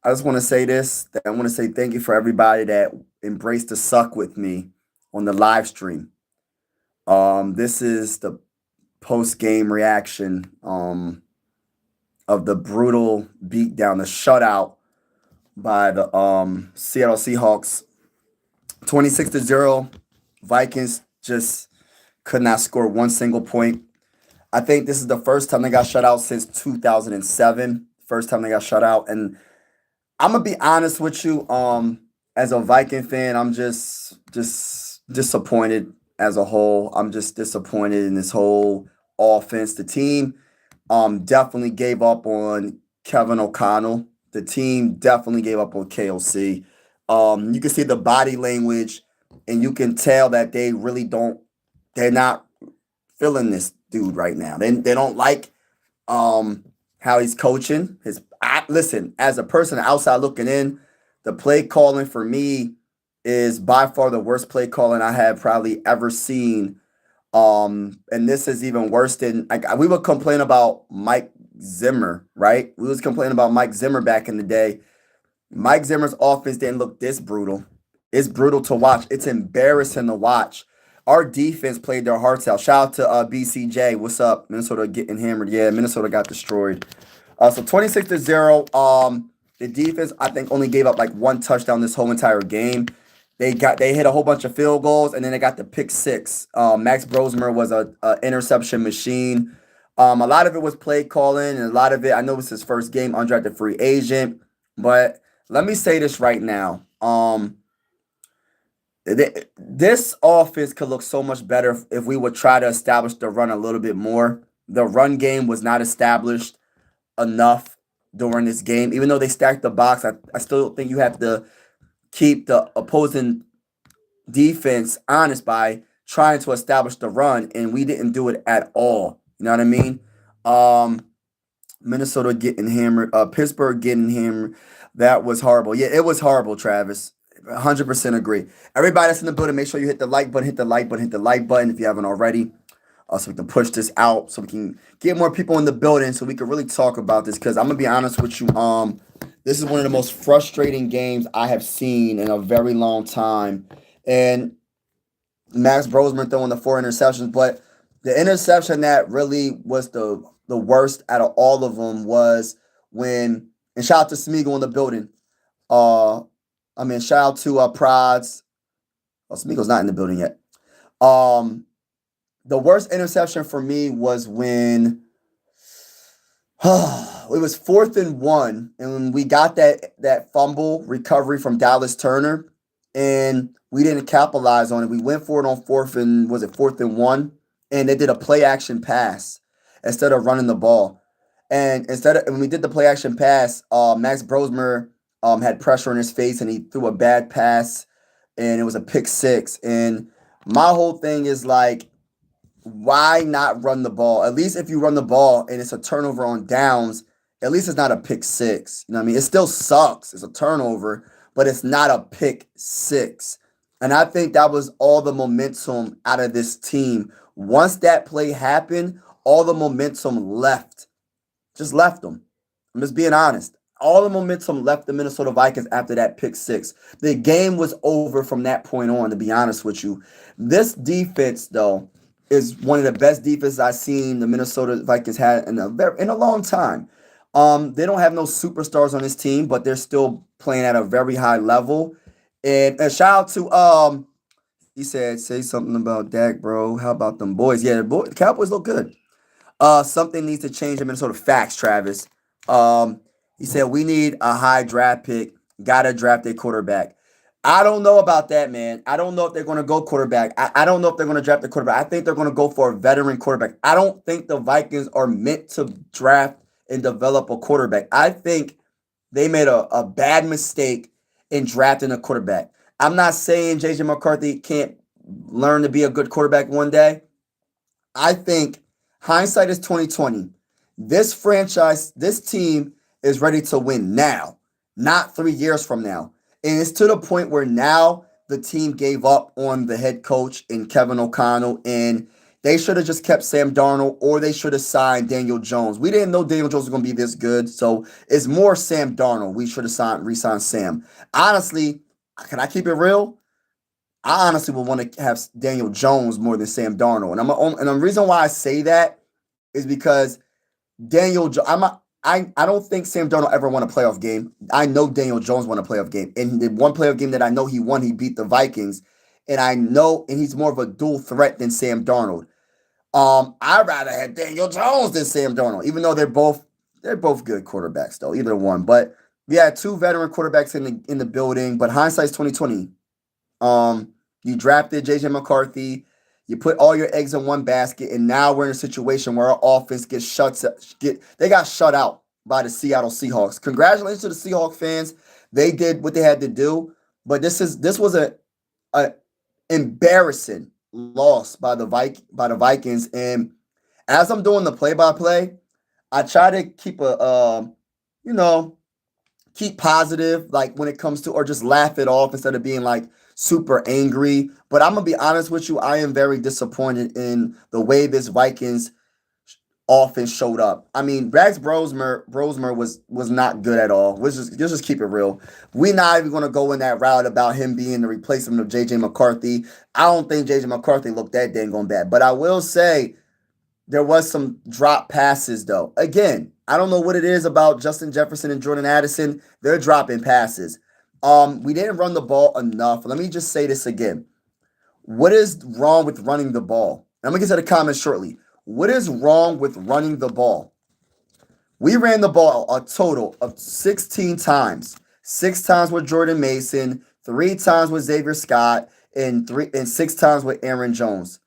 I just want to say this. That I want to say thank you for everybody that embraced the suck with me on the live stream. This is the post game reaction of the brutal beatdown, the shutout by the Seattle Seahawks, 26-0. Vikings just could not score one single point. I think this is the first time they got shut out since 2007. First time they got shut out, and I'm gonna be honest with you. As a Viking fan, I'm just disappointed as a whole. I'm just disappointed in this whole offense. The team definitely gave up on Kevin O'Connell. The team definitely gave up on KOC. You can see the body language, and you can tell that they really don't. They're not feeling this dude right now. They don't like how he's coaching. Listen, as a person outside looking in, the play calling for me is by far the worst play calling I have probably ever seen. And this is even worse than like we would complain about Mike Zimmer, right? We was complaining about Mike Zimmer back in the day. Mike Zimmer's offense didn't look this brutal. It's brutal to watch. It's embarrassing to watch. Our defense played their hearts out. Shout out to BCJ. What's up? Minnesota getting hammered. Yeah, Minnesota got destroyed. So 26-0. The defense, I think, only gave up like one touchdown this whole entire game. They hit a whole bunch of field goals, and then they got the pick six. Max Brosmer was a interception machine. A lot of it was play calling, and a lot of it, I know it was his first game, undrafted free agent. But let me say this right now. This offense could look so much better if we would try to establish the run a little bit more. The run game was not established enough during this game. Even though they stacked the box, I still think you have to keep the opposing defense honest by trying to establish the run, and we didn't do it at all. You know what I mean? Minnesota getting hammered, Pittsburgh getting hammered. That was horrible. Yeah, it was horrible, Travis. 100% agree. Everybody that's in the building, make sure you hit the like button, hit the like button, hit the like button if you haven't already. So we can push this out, so we can get more people in the building, so we can really talk about this. Because I'm gonna be honest with you, this is one of the most frustrating games I have seen in a very long time. And Max Brosman throwing the four interceptions, but the interception that really was the worst out of all of them was when, and shout out to Smeagol in the building. Uh, shout out to Prods. Oh, Smeagol's not in the building yet. Um, the worst interception for me was when it was 4th and 1, and when we got that fumble recovery from Dallas Turner, and we didn't capitalize on it. We went for it on 4th and 1, and they did a play action pass instead of running the ball. And when we did the play action pass, Max Brosmer had pressure in his face, and he threw a bad pass, and it was a pick six. And my whole thing is like, why not run the ball? At least if you run the ball and it's a turnover on downs, at least it's not a pick six. You know what I mean? It still sucks. It's a turnover, but it's not a pick six. And I think that was all the momentum out of this team. Once that play happened, all the momentum left. Just left them. I'm just being honest. All the momentum left the Minnesota Vikings after that pick six. The game was over from that point on, to be honest with you. This defense, though, is one of the best defenses I've seen the Minnesota Vikings had in a long time. They don't have no superstars on this team, but they're still playing at a very high level. And a shout out to he said, say something about Dak, bro. How about them boys? Yeah, the Cowboys look good. Something needs to change in Minnesota. Facts, Travis. He said we need a high draft pick. Gotta draft a quarterback. I don't know about that, man. I don't know if they're going to go quarterback. I don't know if they're going to draft a quarterback. I think they're going to go for a veteran quarterback. I don't think the Vikings are meant to draft and develop a quarterback. I think they made a bad mistake in drafting a quarterback. I'm not saying J.J. McCarthy can't learn to be a good quarterback one day. I think hindsight is 2020. This franchise, this team is ready to win now, not 3 years from now. And it's to the point where now the team gave up on the head coach and Kevin O'Connell. And They should have just kept Sam Darnold, or they should have signed Daniel Jones. We didn't know Daniel Jones was going to be this good, so it's more Sam Darnold. We should have re-signed Sam. Honestly, can I keep it real? I honestly would want to have Daniel Jones more than Sam Darnold, and the reason why I say that is because I don't think Sam Darnold ever won a playoff game. I know Daniel Jones won a playoff game, and the one playoff game that I know he won, he beat the Vikings, and he's more of a dual threat than Sam Darnold. I'd rather have Daniel Jones than Sam Darnold, even though they're both good quarterbacks though, either one. But we had two veteran quarterbacks in the building. But hindsight's 2020. You drafted JJ McCarthy. You put all your eggs in one basket, and now we're in a situation where our offense they got shut out by the Seattle Seahawks. Congratulations to the Seahawks fans. They did what they had to do, but this was a embarrassing loss by the Vikings. And as I'm doing the play-by-play, I try to keep positive, like when it comes to, or just laugh it off instead of being like super angry. But I'm gonna be honest with you, I am very disappointed in the way this Vikings offense showed up. I mean, Rex Brosmer was not good at all. Let's just keep it real. We're not even gonna go in that route about him being the replacement of JJ McCarthy. I don't think JJ McCarthy looked that dang on bad. But I will say there was some drop passes though. Again, I don't know what it is about Justin Jefferson and Jordan Addison. They're dropping passes. We didn't run the ball enough. Let me just say this again. What is wrong with running the ball? I'm going to get to the comments shortly. What is wrong with running the ball? We ran the ball a total of 16 times. 6 times with Jordan Mason, 3 times with Xavier Scott, and 6 times with Aaron Jones.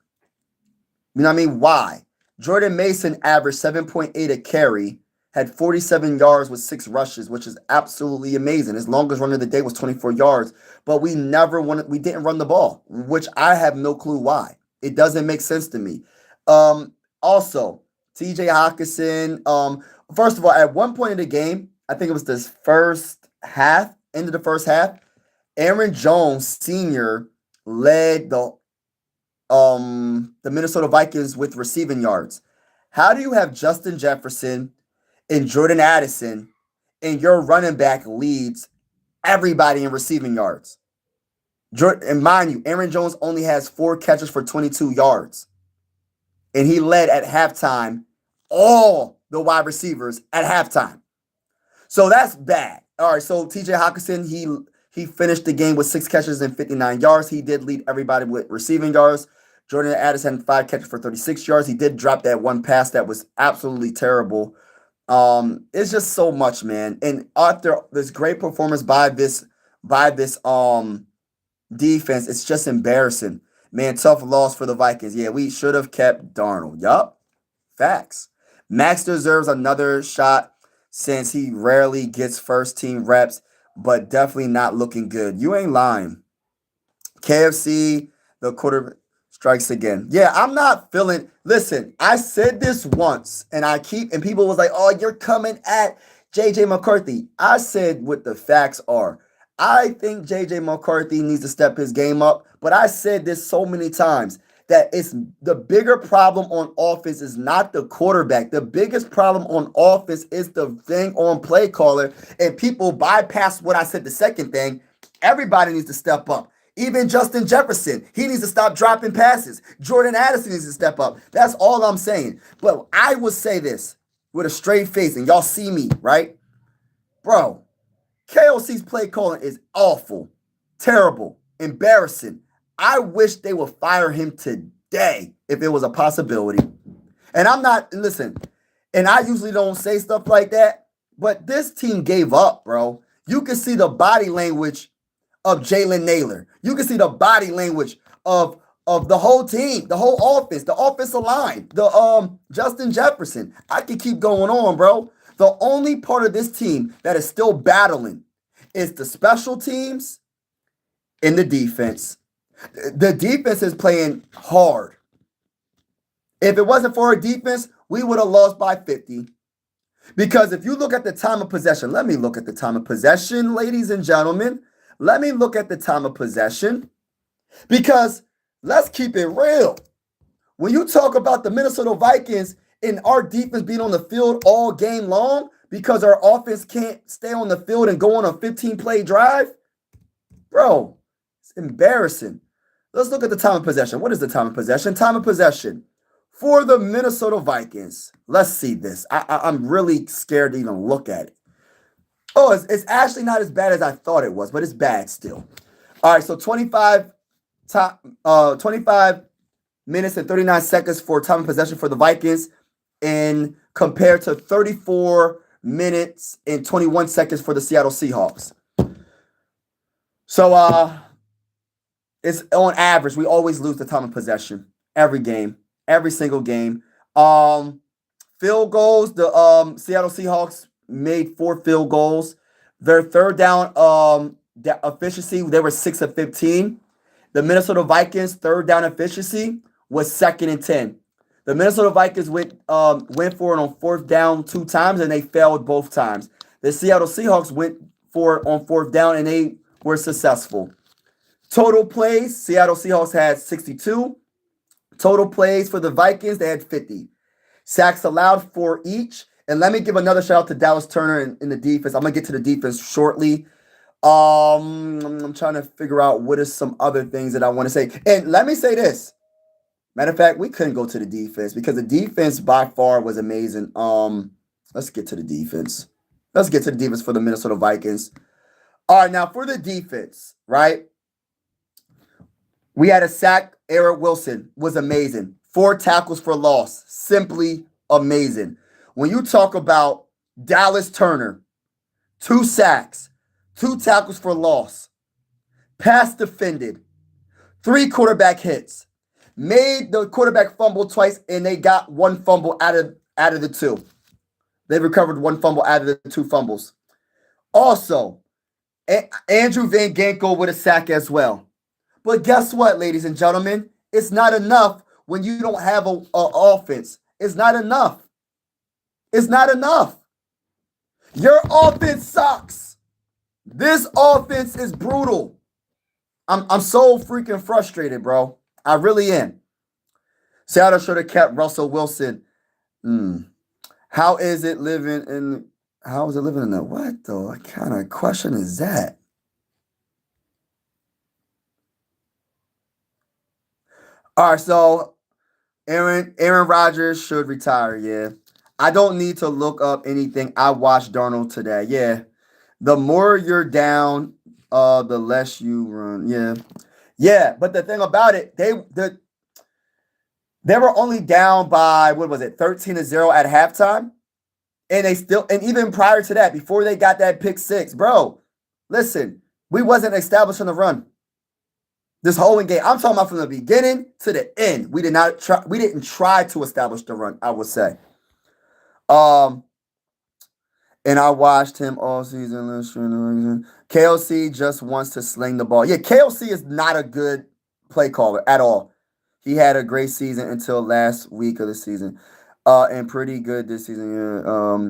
You know what I mean? Why? Jordan Mason averaged 7.8 a carry, had 47 yards with 6 rushes, which is absolutely amazing. His longest run of the day was 24 yards, but we didn't run the ball, which I have no clue why. It doesn't make sense to me. Also, TJ Hawkinson, first of all, at one point in the game, I think it was this end of the first half, Aaron Jones Sr. led the Minnesota Vikings with receiving yards. How do you have Justin Jefferson and Jordan Addison and your running back leads everybody in receiving yards? And mind you, Aaron Jones only has 4 catches for 22 yards. And he led at halftime all the wide receivers at halftime. So that's bad. All right, so TJ Hawkinson, he finished the game with 6 catches and 59 yards. He did lead everybody with receiving yards. Jordan Addison had 5 catches for 36 yards. He did drop that one pass that was absolutely terrible. It's just so much, man. And after this great performance by this defense, it's just embarrassing. Man, tough loss for the Vikings. Yeah, we should have kept Darnold. Yup. Facts. Max deserves another shot since he rarely gets first team reps, but definitely not looking good. You ain't lying. KFC, the quarter strikes again. Yeah, I'm not feeling. Listen, I said this once, and people was like, "Oh, you're coming at JJ McCarthy." I said what the facts are. I think JJ McCarthy needs to step his game up, but I said this so many times that it's the bigger problem on offense is not the quarterback. The biggest problem on offense is the thing on play caller, and people bypass what I said the second thing. Everybody needs to step up. Even Justin Jefferson, he needs to stop dropping passes. Jordan Addison needs to step up. That's all I'm saying. But I would say this with a straight face, and y'all see me, right? Bro, KOC's play calling is awful, terrible, embarrassing. I wish they would fire him today if it was a possibility. And and I usually don't say stuff like that, but this team gave up, bro. You can see the body language of Jalen Naylor. You can see the body language of the whole team, the whole offense, the offensive line, the Justin Jefferson. I could keep going on, bro. The only part of this team that is still battling is the special teams and the defense. The defense is playing hard. If it wasn't for our defense, we would have lost by 50. Because if you look at the time of possession, let me look at the time of possession, ladies and gentlemen. Let me look at the time of possession. Because let's keep it real. when you talk about the Minnesota Vikings and our defense being on the field all game long because our offense can't stay on the field and go on a 15-play drive, bro, it's embarrassing. Let's look at the time of possession. What is the time of possession? Time of possession for the Minnesota Vikings. Let's see this. I'm really scared to even look at it. Oh, it's actually not as bad as I thought it was, but it's bad still. All right, so 25 minutes and 39 seconds for time of possession for the Vikings, and compared to 34 minutes and 21 seconds for the Seattle Seahawks. So it's on average, we always lose the time of possession every game, every single game. Field goals, the Seattle Seahawks made 4 field goals. Their third down efficiency, they were 6 of 15. The Minnesota Vikings' third down efficiency was 2nd and 10. The Minnesota Vikings went for it on 4th down 2 times, and they failed both times. The Seattle Seahawks went for it on 4th down, and they were successful. Total plays, Seattle Seahawks had 62. Total plays for the Vikings, they had 50. Sacks allowed for each. And let me give another shout out to Dallas Turner in the defense. I'm going to get to the defense shortly. I'm trying to figure out what are some other things that I want to say. And let me say this. Matter of fact, we couldn't go to the defense because the defense by far was amazing. Let's get to the defense. Let's get to the defense for the Minnesota Vikings. All right, now for the defense, right? We had a sack. Eric Wilson was amazing. 4 tackles for loss. Simply amazing. When you talk about Dallas Turner, 2 sacks, 2 tackles for loss, pass defended, 3 quarterback hits, made the quarterback fumble twice, and they got 1 fumble out of the 2. They recovered 1 fumble out of the 2 fumbles. Also, Andrew Van Ginkel with a sack as well. But guess what, ladies and gentlemen? It's not enough when you don't have an offense. It's not enough. It's not enough. Your offense sucks. This offense is brutal. I'm so freaking frustrated, bro. I really am. Seattle should have kept Russell Wilson. How is it living in the what though? What kind of question is that? All right, so Aaron Rodgers should retire, yeah. I don't need to look up anything. I watched Darnold today. Yeah. The more you're down, the less you run. Yeah. Yeah, but the thing about it, they were only down by 13-0 at halftime. And even prior to that, before they got that pick 6, bro, listen, we wasn't establishing the run. This whole game, I'm talking about from the beginning to the end. We didn't try to establish the run, I would say. And I watched him all season. KLC just wants to sling the ball. Yeah, KLC is not a good play caller at all. He had a great season until last week of the season. And pretty good this season. Yeah.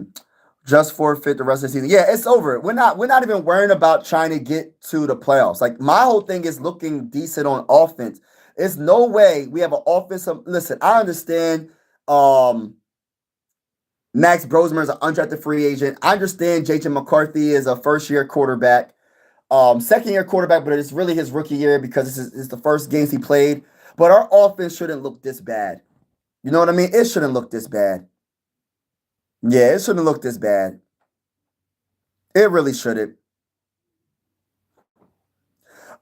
Just forfeit the rest of the season. Yeah, it's over. We're not even worrying about trying to get to the playoffs. Like, my whole thing is looking decent on offense. There's no way we have an offensive. Listen, I understand Max Brosmer is an undrafted free agent. I understand J.J. McCarthy is a first-year quarterback. Second-year quarterback, but it's really his rookie year because this is the first games he played. But our offense shouldn't look this bad. You know what I mean? It shouldn't look this bad. Yeah, it shouldn't look this bad. It really shouldn't.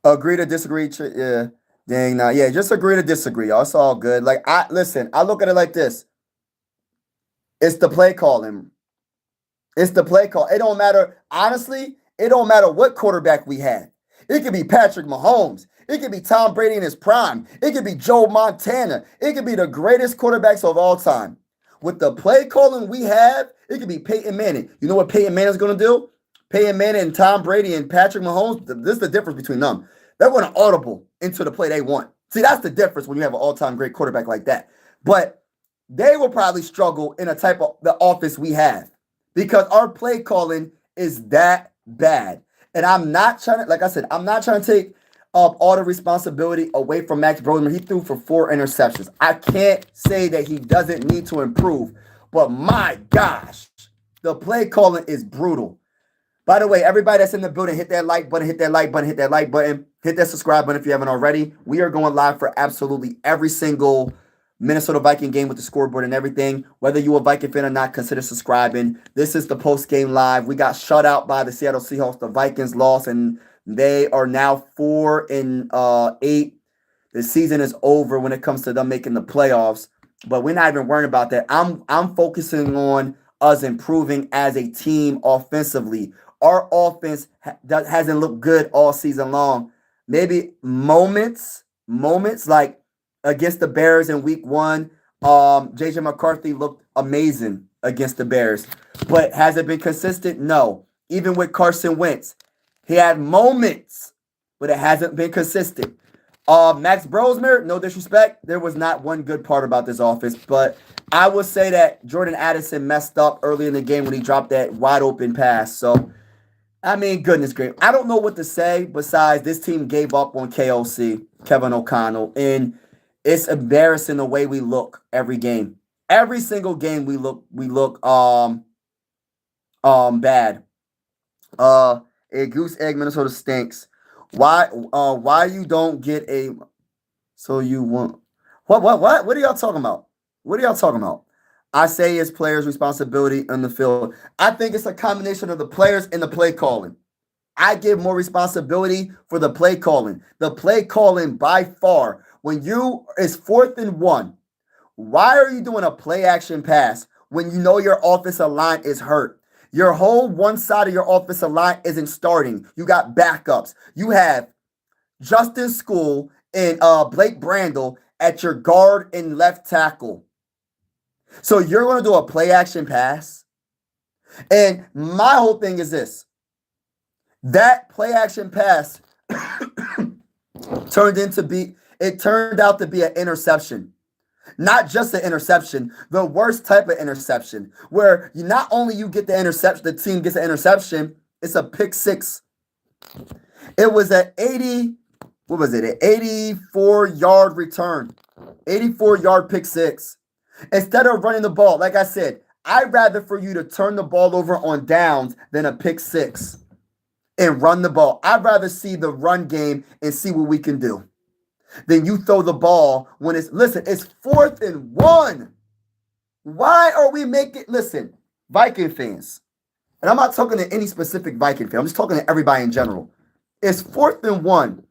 Agree to disagree. Yeah. Dang, nah. Yeah, just agree to disagree. Y'all. It's all good. Like, I look at it like this. It's the play calling. It's the play call. It don't matter. Honestly, it don't matter what quarterback we had. It could be Patrick Mahomes. It could be Tom Brady in his prime. It could be Joe Montana. It could be the greatest quarterbacks of all time. With the play calling we have, it could be Peyton Manning. You know what Peyton Manning's going to do? Peyton Manning and Tom Brady and Patrick Mahomes, this is the difference between them. They're going to audible into the play they want. See, that's the difference when you have an all-time great quarterback like that. But they will probably struggle in a type of the offense we have because our play calling is that bad. And I'm not trying to, like I said, I'm not trying to take all the responsibility away from Max Brosman. He threw for 4 interceptions. I can't say that he doesn't need to improve, but my gosh, the play calling is brutal. By the way, everybody that's in the building, hit that like button, hit that like button, hit that like button, hit that subscribe button if you haven't already. We are going live for absolutely every single Minnesota Viking game with the scoreboard and everything. Whether you're a Viking fan or not, consider subscribing. This is the post-game live. We got shut out by the Seattle Seahawks. The Vikings lost, and they are now 4-8. The season is over when it comes to them making the playoffs. But we're not even worrying about that. I'm focusing on us improving as a team offensively. Our offense hasn't looked good all season long. Maybe moments like against the Bears in week 1, J.J. McCarthy looked amazing against the Bears. But has it been consistent? No. Even with Carson Wentz, he had moments, but it hasn't been consistent. Max Brosmer, no disrespect, there was not one good part about this offense, but I would say that Jordan Addison messed up early in the game when he dropped that wide open pass. So, I mean, goodness gracious. I don't know what to say besides this team gave up on KOC, Kevin O'Connell, and it's embarrassing the way we look every game. Every single game we look bad. A goose egg Minnesota stinks. Why you don't get a so you want what are y'all talking about? What are y'all talking about? I say it's players' responsibility in the field. I think it's a combination of the players and the play calling. I give more responsibility for the play calling. The play calling by far. When it's 4th and 1, why are you doing a play action pass when you know your offensive line is hurt? Your whole one side of your offensive line isn't starting. You got backups. You have Justin School and Blake Brandel at your guard and left tackle. So you're going to do a play action pass? And my whole thing is this. That play action pass turned out to be an interception. Not just an interception, the worst type of interception, where not only you get the interception, the team gets the interception, it's a pick 6. It was an 84-yard return, 84-yard pick 6. Instead of running the ball, like I said, I'd rather for you to turn the ball over on downs than a pick 6 and run the ball. I'd rather see the run game and see what we can do. Then you throw the ball when it's 4th and 1. Why are we listen, Viking fans, and I'm not talking to any specific Viking fan, I'm just talking to everybody in general. It's 4th and 1.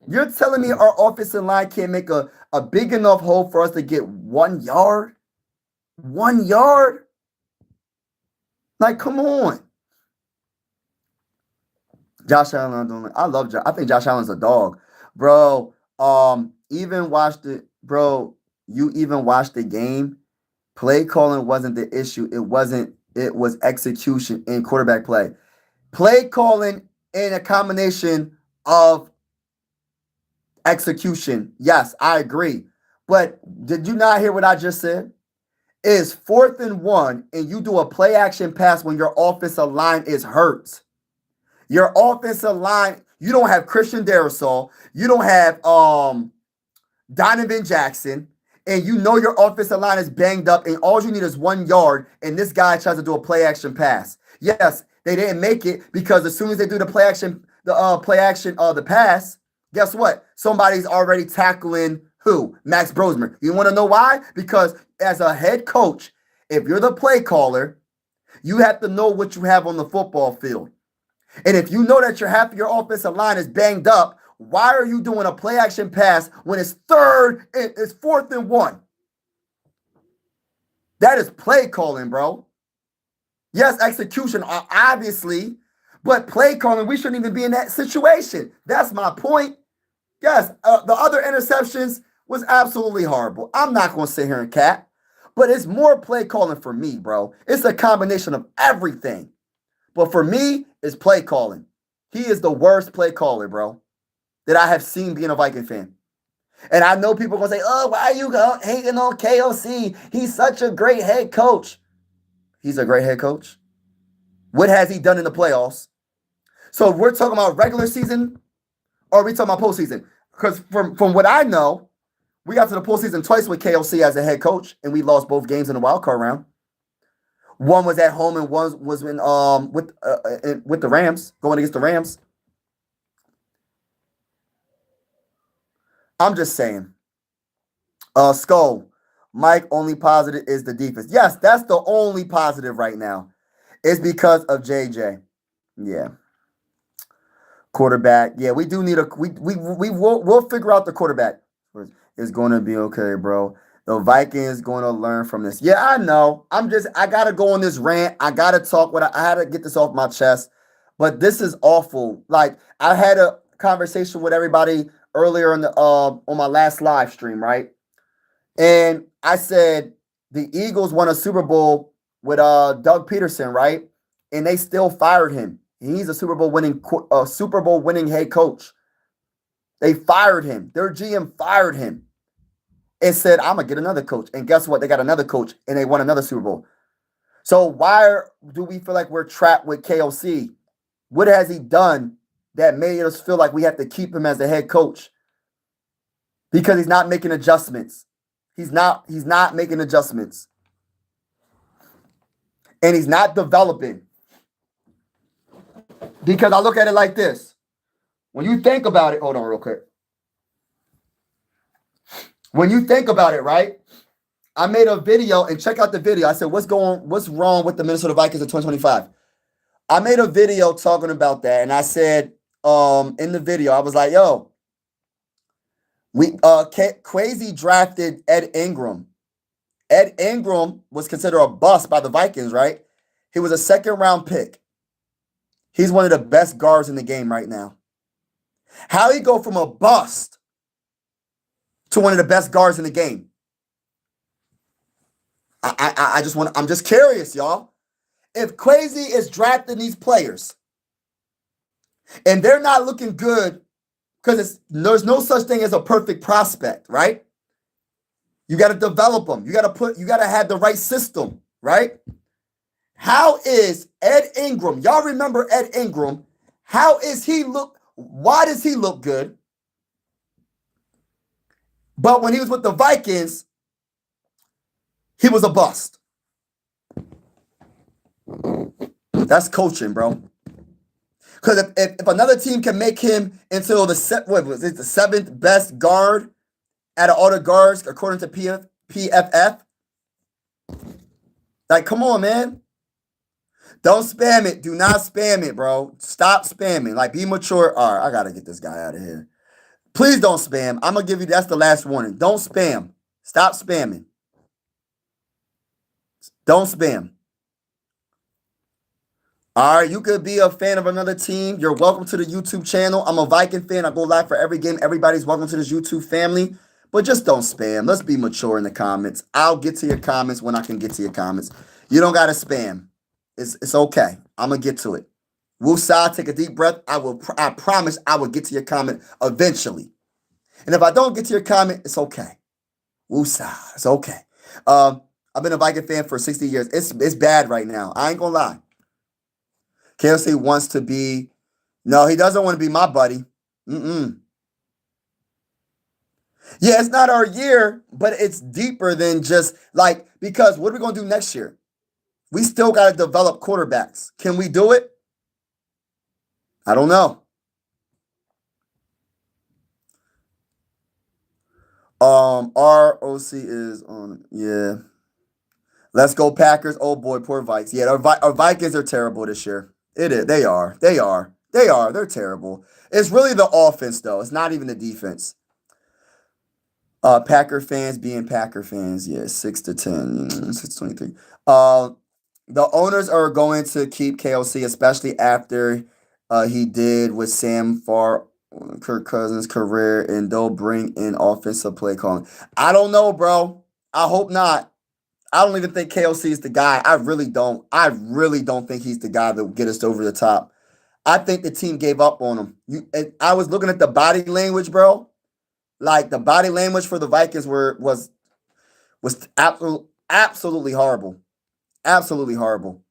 You're telling me our offensive line can't make a big enough hole for us to get 1 yard? 1 yard? Like, come on. Josh Allen, I love Josh. I think Josh Allen's a dog. Bro, you even watched the game. Play calling wasn't the issue. It was execution and quarterback play. Play calling in a combination of execution. Yes, I agree. But did you not hear what I just said? It's 4th and 1 and you do a play action pass when your offensive line is hurt. Your offensive line, you don't have Christian Darrisaw. You don't have Donovan Jackson. And you know your offensive line is banged up and all you need is 1 yard and this guy tries to do a play action pass. Yes, they didn't make it because as soon as they do the pass, guess what? Somebody's already tackling who? Max Brosmer. You want to know why? Because as a head coach, if you're the play caller, you have to know what you have on the football field. And if you know that half of your offensive line is banged up, why are you doing a play action pass when it's 4th and 1? That is play calling, bro. Yes, execution, obviously, but play calling, we shouldn't even be in that situation. That's my point. Yes, the other interceptions was absolutely horrible. I'm not going to sit here and cap, but it's more play calling for me, bro. It's a combination of everything. But for me, it's play calling. He is the worst play caller, bro, that I have seen being a Viking fan. And I know people are going to say, oh, why are you hating on KOC? He's such a great head coach. He's a great head coach. What has he done in the playoffs? So if we're talking about regular season, Or are we talking about postseason? Because from what I know, we got to the postseason twice with KOC as a head coach, and we lost both games in the wild card round. One was at home, and one was with the Rams, going against the Rams. I'm just saying. Skull, Mike, only positive is the defense. Yes, that's the only positive right now. It's because of JJ. Yeah. Quarterback. Yeah, we do need we'll figure out the quarterback. It's going to be okay, bro. The Vikings going to learn from this. Yeah, I know. I got to go on this rant. I got to talk I had to get this off my chest. But this is awful. Like, I had a conversation with everybody earlier on my last live stream, right? And I said the Eagles won a Super Bowl with Doug Peterson, right? And they still fired him. He's a Super Bowl winning head coach. They fired him. Their GM fired him and said, "I'm gonna get another coach." And guess what? They got another coach and they won another Super Bowl. So why do we feel like we're trapped with KOC? What has he done that made us feel like we have to keep him as the head coach? Because he's not making adjustments. He's not making adjustments. And he's not developing. Because I look at it like this. When you think about it, hold on real quick. When you think about it, right? I made a video, and check out the video. I said, what's wrong with the Minnesota Vikings in 2025? I made a video talking about that, and I said, in the video, I was like, yo, Crazy drafted Ed Ingram. Ed Ingram was considered a bust by the Vikings, right? He was a second-round pick. He's one of the best guards in the game right now. How he go from a bust to one of the best guards in the game? I'm just curious, y'all. If Crazy is drafting these players and they're not looking good, because there's no such thing as a perfect prospect, right? You got to develop them. You got to have the right system, right? How is Ed Ingram? Y'all remember Ed Ingram? How is he look? Why does he look good? But when he was with the Vikings, he was a bust. That's coaching, bro. Because if another team can make him into the seventh best guard out of all the guards according to PFF, like, come on, man. Don't spam it. Do not spam it, bro. Stop spamming. Like, be mature. All right, I got to get this guy out of here. Please don't spam. I'm going to give you, that's the last warning. Don't spam. Stop spamming. Don't spam. All right, you could be a fan of another team. You're welcome to the YouTube channel. I'm a Viking fan. I go live for every game. Everybody's welcome to this YouTube family. But just don't spam. Let's be mature in the comments. I'll get to your comments when I can get to your comments. You don't got to spam. It's okay. I'm going to get to it. Woosah, take a deep breath. I promise I will get to your comment eventually. And if I don't get to your comment, it's okay. Woosah, it's okay. I've been a Viking fan for 60 years. It's bad right now. I ain't going to lie. KLC wants to be, no, he doesn't want to be my buddy. Yeah, it's not our year, but it's deeper than just like, because what are we going to do next year? We still got to develop quarterbacks. Can we do it? I don't know. ROC is on. Yeah. Let's go Packers. Oh boy, poor Vikes. Yeah, our Vikings are terrible this year. It is. They are. They're terrible. It's really the offense, though. It's not even the defense. Packer fans being Packer fans. Yeah, 6-10. 6-23. The owners are going to keep KOC, especially after he did with Sam Farr, Kirk Cousins' career, and they'll bring in offensive play calling. I don't know, bro. I hope not. I don't even think KOC is the guy. I really don't. I really don't think he's the guy that will get us over the top. I think the team gave up on him. I was looking at the body language, bro. Like, the body language for the Vikings was absolutely horrible. Absolutely horrible.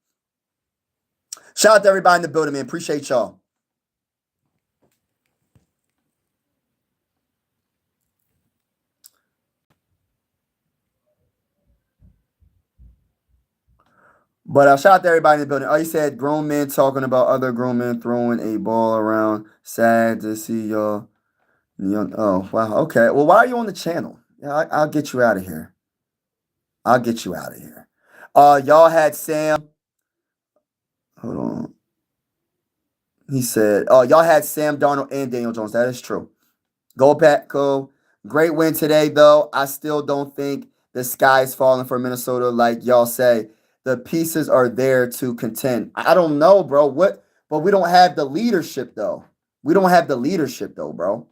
Shout out to everybody in the building, man. Appreciate y'all. But shout out to everybody in the building. Oh, you said grown men talking about other grown men throwing a ball around. Sad to see y'all. Oh, wow. Okay. Well, why are you on the channel? Yeah, I'll get you out of here. I'll get you out of here. Y'all had Sam. Hold on. He said, "Oh, y'all had Sam Darnold and Daniel Jones. That is true. Go Pack, go. Great win today, though. I still don't think the sky is falling for Minnesota, like y'all say. The pieces are there to contend. I don't know, bro. What? But we don't have the leadership, though. We don't have the leadership, though, bro.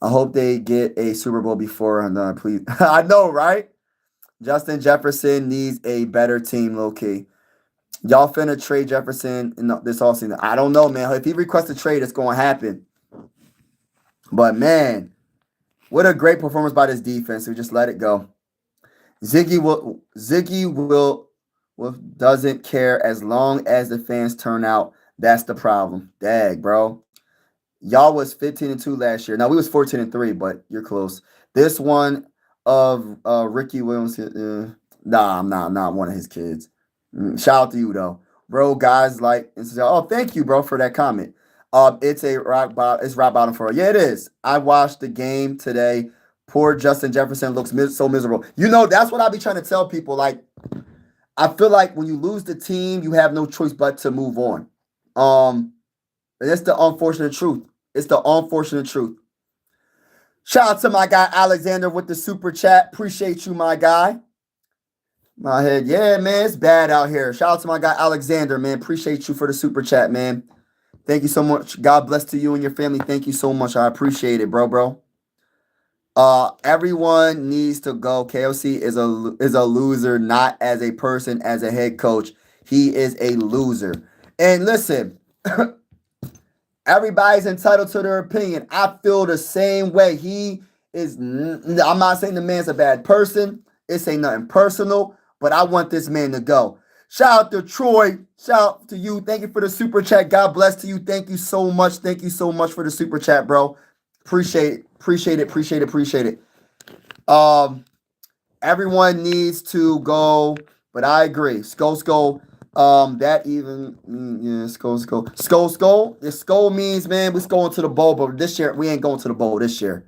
I hope they get a Super Bowl before. Please. I know, right? Justin Jefferson needs a better team, low key. Y'all finna trade Jefferson in this offseason. I don't know, man. If he requests a trade, it's going to happen. But, man, what a great performance by this defense. We just let it go. Ziggy will doesn't care as long as the fans turn out. That's the problem. Dag, bro. Y'all was 15-2 last year. Now we was 14-3, but you're close. This one of Ricky Williams. Nah, I'm not one of his kids. Shout out to you though, bro. Guys like, oh, thank you, bro, for that comment. It's a rock bottom. It's rock bottom for her. Yeah, it is. I watched the game today. Poor Justin Jefferson looks so miserable. You know, that's what I be trying to tell people. Like, I feel like when you lose the team, you have no choice but to move on. And it's the unfortunate truth. It's the unfortunate truth. Shout out to my guy Alexander with the super chat. Appreciate you, my guy. My head, yeah, man, it's bad out here. Shout out to my guy Alexander, man. Appreciate you for the super chat, man. Thank you so much. God bless to you and your family. Thank you so much. I appreciate it, bro. Everyone needs to go. KOC is a loser, not as a person, as a head coach. He is a loser. And listen, everybody's entitled to their opinion. I feel the same way. He is. I'm not saying the man's a bad person. It's ain't nothing personal, but I want this man to go. Shout out to Troy. Shout out to you. Thank you for the super chat. God bless to you. Thank you so much. Thank you so much for the super chat, bro. Appreciate it. Appreciate it. Appreciate it. Appreciate it. Everyone needs to go, but I agree. Skull. That even yeah, skull. This skull means, man, we're going to the bowl, but this year we ain't going to the bowl this year.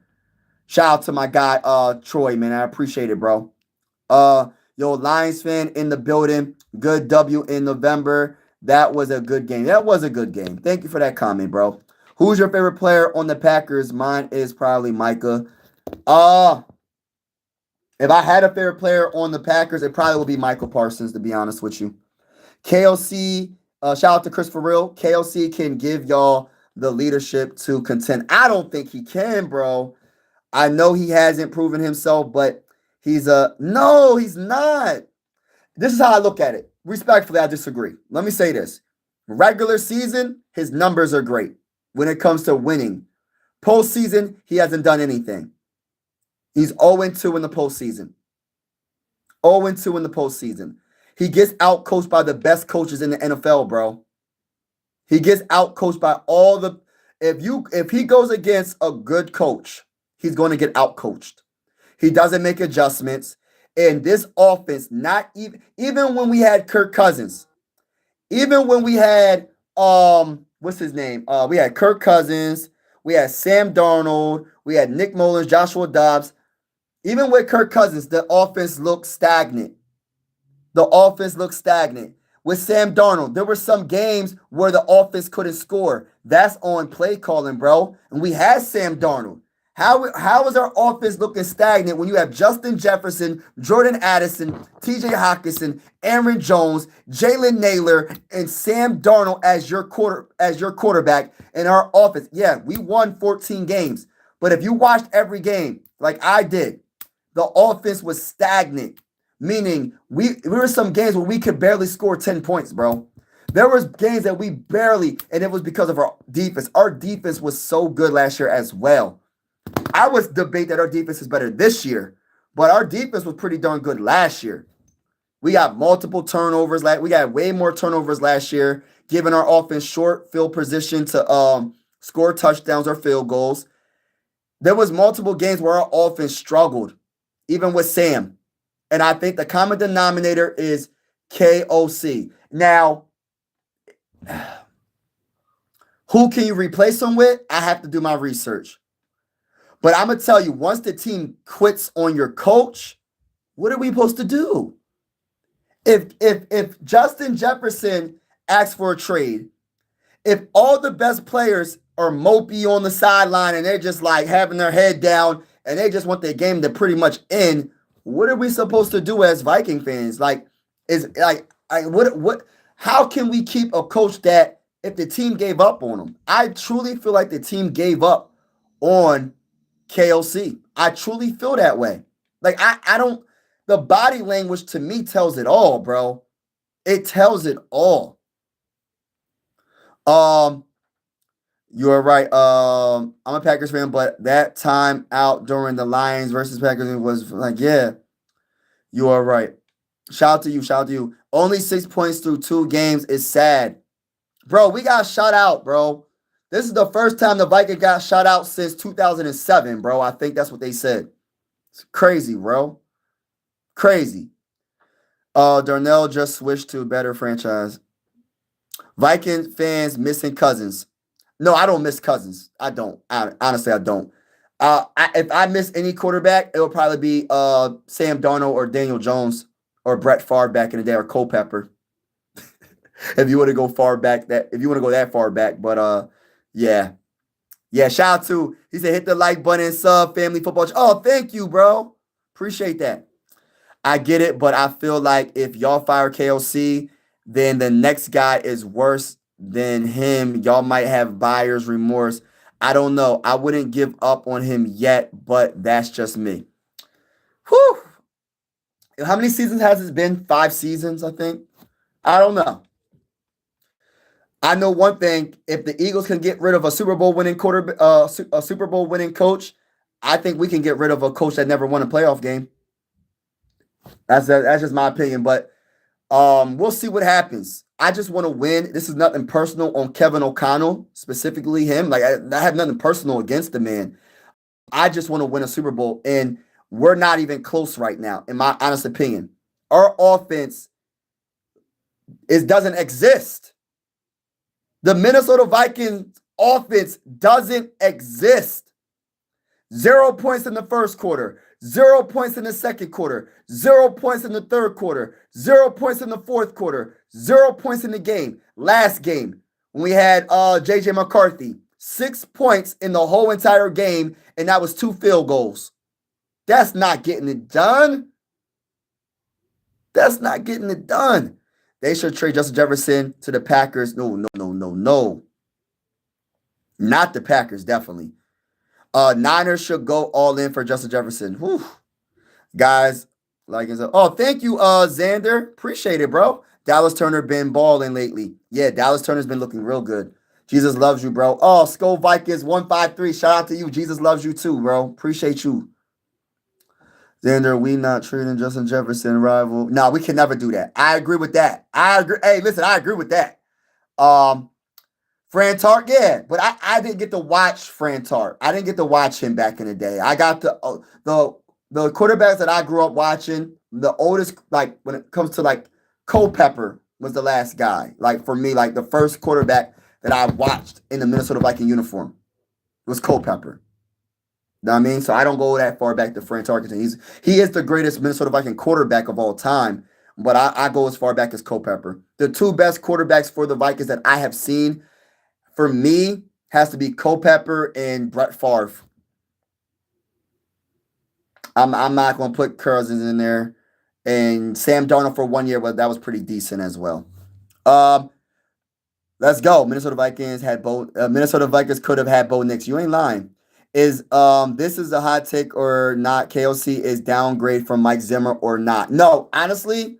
Shout out to my guy, Troy, man. I appreciate it, bro. Lions fan in the building. Good W in November. That was a good game. Thank you for that comment, bro. Who's your favorite player on the Packers? Mine is probably Micah. If I had a favorite player on the Packers, it probably would be Michael Parsons, to be honest with you. KLC, shout out to Chris for real. KLC can give y'all the leadership to contend. I don't think he can, bro. I know he hasn't proven himself, but he's no, he's not. This is how I look at it. Respectfully, I disagree. Let me say this. Regular season, his numbers are great when it comes to winning. Postseason, he hasn't done anything. He's 0-2 in the postseason. 0-2 in the postseason. He gets outcoached by the best coaches in the NFL, bro. He gets outcoached by all the. If he goes against a good coach, he's going to get outcoached. He doesn't make adjustments. And this offense, not even when we had Kirk Cousins, even when we had what's his name? We had Kirk Cousins, we had Sam Darnold, we had Nick Mullins, Joshua Dobbs. Even with Kirk Cousins, the offense looked stagnant. With Sam Darnold, there were some games where the offense couldn't score. That's on play calling, bro. And we had Sam Darnold. How is our offense looking stagnant when you have Justin Jefferson, Jordan Addison, TJ Hockenson, Aaron Jones, Jalen Naylor, and Sam Darnold as your quarterback in our offense? Yeah, we won 14 games. But if you watched every game, like I did, the offense was stagnant. Meaning, we were some games where we could barely score 10 points, bro. There was games that we barely, and it was because of our defense. Our defense was so good last year as well. I would debate that our defense is better this year, but our defense was pretty darn good last year. We got multiple turnovers. We got way more turnovers last year, giving our offense short field position to score touchdowns or field goals. There was multiple games where our offense struggled, even with Sam. And I think the common denominator is KOC. Now, who can you replace him with? I have to do my research. But I'm going to tell you, once the team quits on your coach, what are we supposed to do? If Justin Jefferson asks for a trade, if all the best players are mopey on the sideline and they're just like having their head down and they just want their game to pretty much end, what are we supposed to do as Viking fans? Like, is like what? How can we keep a coach that if the team gave up on him? I truly feel like the team gave up on KOC. I truly feel that way. Like I don't. The body language to me tells it all, bro. It tells it all. You are right. I'm a Packers fan, but that time out during the Lions versus Packers was like, yeah, you are right. Shout out to you. Shout out to you. Only 6 points through 2 games is sad. Bro, we got shut out, bro. This is the first time the Vikings got shut out since 2007, bro. I think that's what they said. It's crazy, bro. Crazy. Darnell just switched to a better franchise. Viking fans missing Cousins. No, I don't miss Cousins. I don't. Honestly, I don't. If I miss any quarterback, it will probably be Sam Darnold or Daniel Jones or Brett Favre back in the day or Culpepper. If you want to go far back, if you want to go that far back, but yeah. Yeah, shout out to, he said, hit the like button and sub, family football. Oh, thank you, bro. Appreciate that. I get it, but I feel like if y'all fire KOC, then the next guy is worse than him. Y'all might have buyer's remorse. I don't know. I wouldn't give up on him yet, but that's just me. Whew. How many seasons has it been? 5 seasons, I think. I don't know. I know one thing: if the Eagles can get rid of a Super Bowl winning a Super Bowl winning coach, I think we can get rid of a coach that never won a playoff game. That's just my opinion, but we'll see what happens. I just want to win. This is nothing personal on Kevin O'Connell, specifically him. Like I have nothing personal against the man. I just want to win a Super Bowl, and we're not even close right now, in my honest opinion. Our offense doesn't exist. The Minnesota Vikings offense doesn't exist. 0 points in the first quarter, 0 points in the second quarter, 0 points in the third quarter, 0 points in the fourth quarter, 0 points in the game. Last game, when we had JJ McCarthy, 6 points in the whole entire game, and that was 2 field goals. That's not getting it done. That's not getting it done. They should trade Justin Jefferson to the Packers. No. Not the Packers, definitely. Niners should go all in for Justin Jefferson. Whew. Guys, thank you, Xander. Appreciate it, bro. Dallas Turner been balling lately. Yeah, Dallas Turner's been looking real good. Jesus loves you, bro. Oh, Skull Vikings 153. Shout out to you. Jesus loves you too, bro. Appreciate you. Xander, we not treating Justin Jefferson rival. No, we can never do that. I agree with that. I agree. Hey, listen, I agree with that. Fran Tartt, yeah, but I didn't get to watch Fran Tartt. I didn't get to watch him back in the day. I got the quarterbacks that I grew up watching. The oldest, like when it comes to like Culpepper, was the last guy. Like for me, like the first quarterback that I watched in the Minnesota Viking uniform was Culpepper. You know what I mean? So I don't go that far back to Fran Tarkenton. He is the greatest Minnesota Viking quarterback of all time, but I go as far back as Culpepper. The 2 best quarterbacks for the Vikings that I have seen, for me, has to be Culpepper and Brett Favre. I'm not going to put Cousins in there. And Sam Darnold for 1 year, but that was pretty decent as well. Let's go. Minnesota Vikings had both. Minnesota Vikings could have had Bo Nix. You ain't lying. This is a hot take or not? KOC is downgrade from Mike Zimmer or not? No, honestly,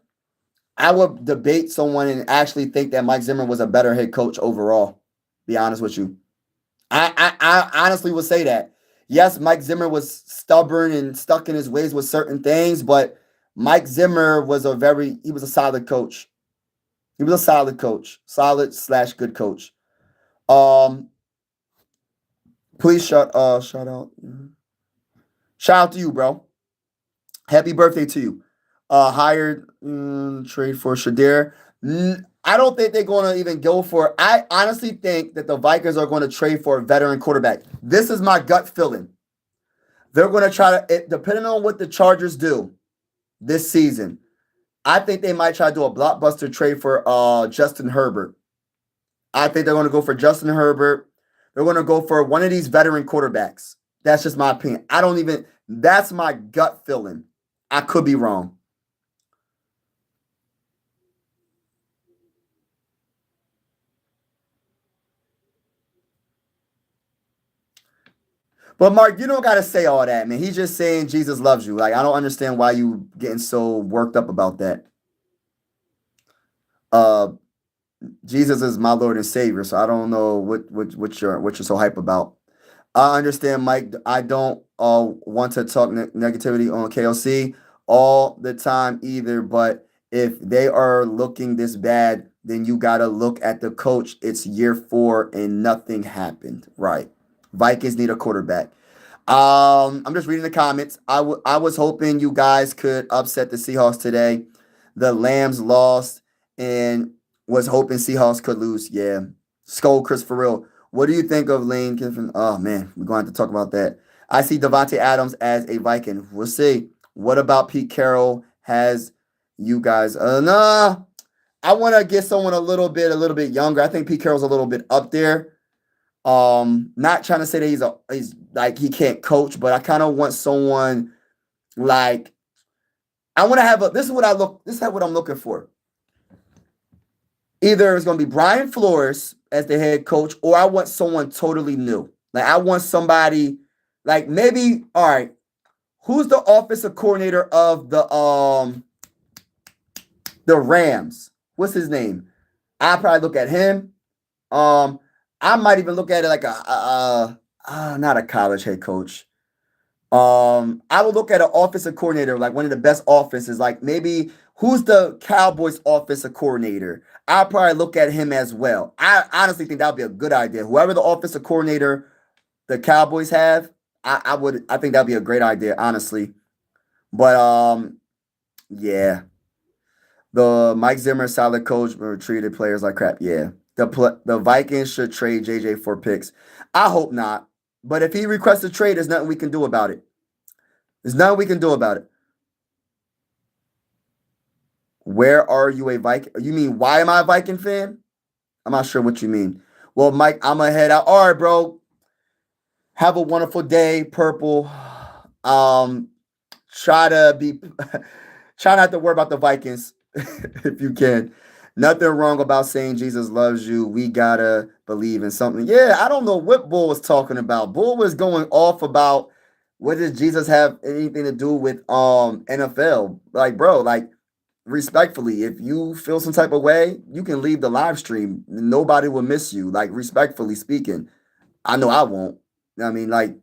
I would debate someone and actually think that Mike Zimmer was a better head coach overall. Be honest with you. I honestly would say that. Yes, Mike Zimmer was stubborn and stuck in his ways with certain things, but Mike Zimmer was he was a solid coach. He was a solid coach. Solid/good coach. Please shout out. Shout out to you, bro. Happy birthday to you. Hired trade for Shadir. I don't think they're going to even go for it. I honestly think that the Vikings are going to trade for a veteran quarterback. This is my gut feeling. They're going to try to, depending on what the Chargers do this season, I think they might try to do a blockbuster trade for Justin Herbert. I think they're going to go for Justin Herbert. They're going to go for one of these veteran quarterbacks. That's just my opinion. I don't even, that's my gut feeling. I could be wrong. But Mark, you don't got to say all that, man. He's just saying Jesus loves you. Like, I don't understand why you getting so worked up about that. Uh, Jesus is my Lord and Savior, so I don't know what you're so hype about. I understand, Mike. I don't want to talk negativity on KLC all the time either, but if they are looking this bad, then you got to look at the coach. It's year 4 and nothing happened. Right. Vikings need a quarterback. I'm just reading the comments. I was hoping you guys could upset the Seahawks today. The Lambs lost and was hoping Seahawks could lose. Yeah. Skull Chris for real. What do you think of Lane Kiffin? Oh man, we're going to have to talk about that. I see Devontae Adams as a Viking. We'll see. What about Pete Carroll? Has you guys? Nah. I want to get someone a little bit younger. I think Pete Carroll's a little bit up there. Not trying to say that he's like he can't coach, but I kind of want someone like I want to have a. This is what I look. This is what I'm looking for. Either it's going to be Brian Flores as the head coach, or I want someone totally new. Like I want somebody like maybe all right. Who's the offensive coordinator of the Rams? What's his name? I probably look at him. Um, I might even look at it like not a college head coach. I would look at an offensive coordinator, like one of the best offenses, like maybe who's the Cowboys offensive coordinator? I'll probably look at him as well. I honestly think that would be a good idea. Whoever the offensive coordinator the Cowboys have, I think that'd be a great idea, honestly. But yeah. The Mike Zimmer solid coach but treated players like crap. Yeah. The Vikings should trade JJ for picks. I hope not. But if he requests a trade, there's nothing we can do about it. There's nothing we can do about it. Where are you a Viking? You mean why am I a Viking fan? I'm not sure what you mean. Well, Mike, I'm gonna head out. All right, bro. Have a wonderful day, Purple. Um, try to be try not to worry about the Vikings if you can. Nothing wrong about saying Jesus loves you. We gotta believe in something. Yeah, I don't know what Bull was talking about. Bull was going off about what does Jesus have anything to do with NFL? Like, bro, like respectfully, if you feel some type of way, you can leave the live stream. Nobody will miss you. Like, respectfully speaking. I know I won't. I mean, like,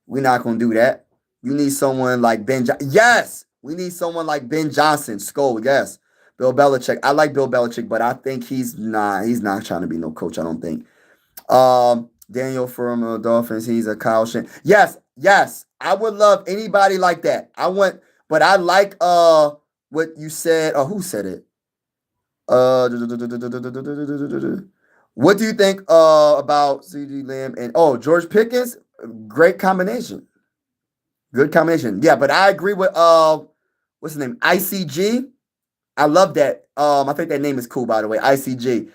we're not gonna do that. You need someone like yes, we need someone like Ben Johnson. Skull, yes. Bill Belichick. I like Bill Belichick, but I think he's not trying to be no coach, I don't think. Daniel from Dolphins, he's a Kyle Shan. Yes, yes. I would love anybody like that. But I like what you said. Who said it? Uh what do you think about CD Lamb and George Pickens? Great combination. Good combination. Yeah, but I agree with what's his name? ICG. I love that. I think that name is cool, by the way. ICG.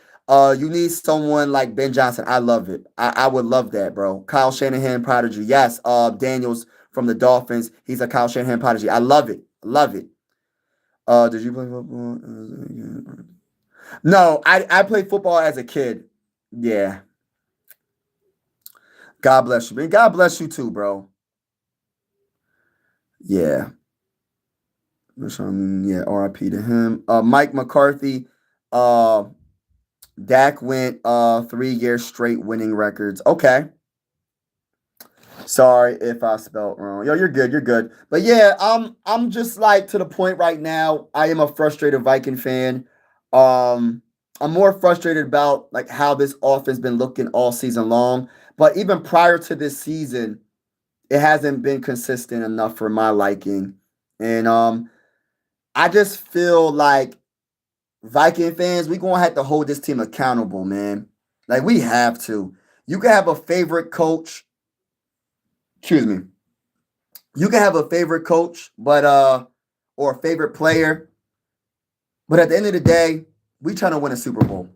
You need someone like Ben Johnson. I love it. I would love that, bro. Kyle Shanahan prodigy. Yes. Daniels from the Dolphins. He's a Kyle Shanahan prodigy. I love it. Love it. Did you play football? No, I played football as a kid. Yeah. God bless you, man. God bless you too, bro. Yeah. Yeah, RIP to him. Mike McCarthy. Uh Dak went 3 years straight winning records. Okay. Sorry if I spelled wrong. Yo, you're good. You're good. But yeah, I'm just like to the point right now. I am a frustrated Viking fan. Um, I'm more frustrated about like how this offense been looking all season long. But even prior to this season, it hasn't been consistent enough for my liking. And I just feel like Viking fans, we gonna have to hold this team accountable, man. Like we have to. You can have a favorite coach. Excuse me. You can have a favorite coach, but or a favorite player. But at the end of the day, we trying to win a Super Bowl.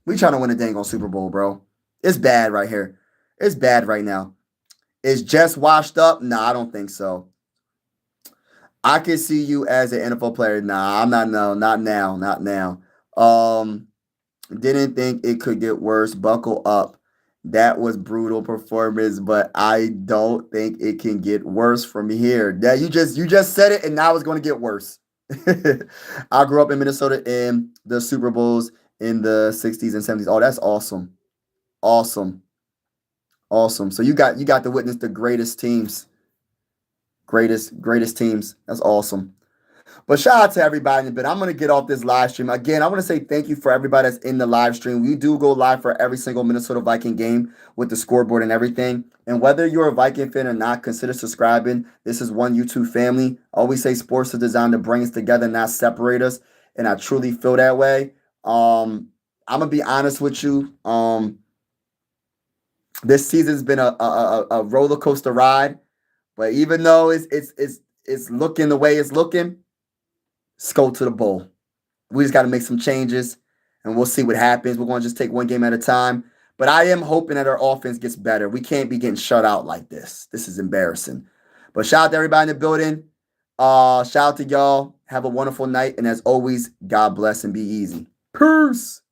We trying to win a dang on Super Bowl, bro. It's bad right here. It's bad right now. Is Jess washed up? Nah, I don't think so. I can see you as an NFL player. Nah, I'm not. No, not now. Not now. Um, didn't think it could get worse. Buckle up. That was brutal performance, but I don't think it can get worse from here. Yeah, you just said it, and now it's going to get worse. I grew up in Minnesota in the Super Bowls in the 60s and 70s. Oh, that's awesome. Awesome. Awesome. So you got to witness the greatest teams. Greatest teams. That's awesome. But shout out to everybody in the bit. I'm gonna get off this live stream. Again, I want to say thank you for everybody that's in the live stream. We do go live for every single Minnesota Viking game with the scoreboard and everything. And whether you're a Viking fan or not, consider subscribing. This is one YouTube family. I always say sports is designed to bring us together, not separate us. And I truly feel that way. I'm gonna be honest with you. This season's been a roller coaster ride. But even though it's looking the way it's looking, let's go to the bowl. We just got to make some changes, and we'll see what happens. We're going to just take one game at a time. But I am hoping that our offense gets better. We can't be getting shut out like this. This is embarrassing. But shout out to everybody in the building. Shout out to y'all. Have a wonderful night. And as always, God bless and be easy. Peace.